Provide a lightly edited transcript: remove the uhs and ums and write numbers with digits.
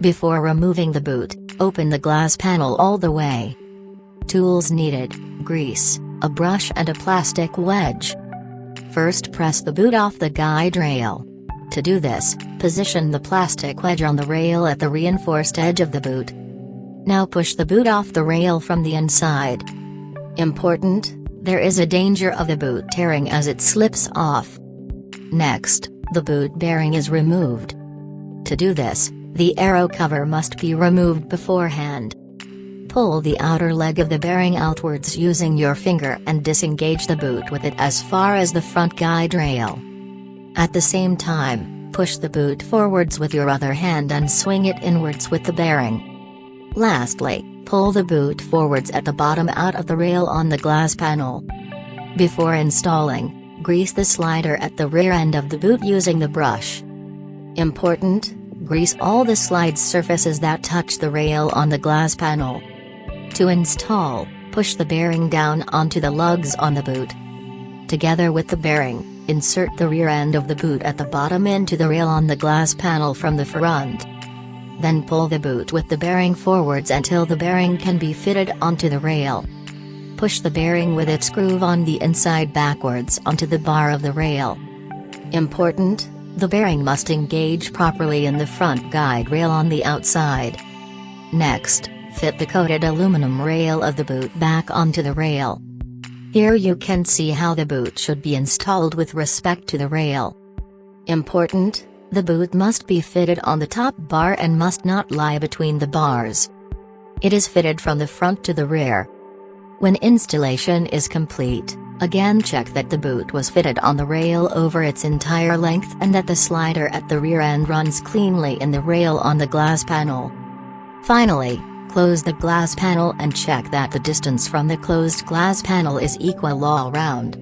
Before removing the boot, open the glass panel all the way. Tools needed: grease, a brush and a plastic wedge. First, press the boot off the guide rail. To do this, position the plastic wedge on the rail at the reinforced edge of the boot. Now push the boot off the rail from the inside. Important: there is a danger of the boot tearing as it slips off. Next, the boot bearing is removed. To do this, the aero cover must be removed beforehand. Pull the outer leg of the bearing outwards using your finger and disengage the boot with it as far as the front guide rail. At the same time, push the boot forwards with your other hand and swing it inwards with the bearing. Lastly, pull the boot forwards at the bottom out of the rail on the glass panel. Before installing, grease the slider at the rear end of the boot using the brush. Important: grease all the slide surfaces that touch the rail on the glass panel. To install, push the bearing down onto the lugs on the boot. Together with the bearing, insert the rear end of the boot at the bottom into the rail on the glass panel from the front. Then pull the boot with the bearing forwards until the bearing can be fitted onto the rail. Push the bearing with its groove on the inside backwards onto the bar of the rail. Important: the bearing must engage properly in the front guide rail on the outside. Next, fit the coated aluminum rail of the boot back onto the rail. Here you can see how the boot should be installed with respect to the rail. Important: the boot must be fitted on the top bar and must not lie between the bars. It is fitted from the front to the rear. When installation is complete, again check that the boot was fitted on the rail over its entire length and that the slider at the rear end runs cleanly in the rail on the glass panel. Finally, close the glass panel and check that the distance from the closed glass panel is equal all round.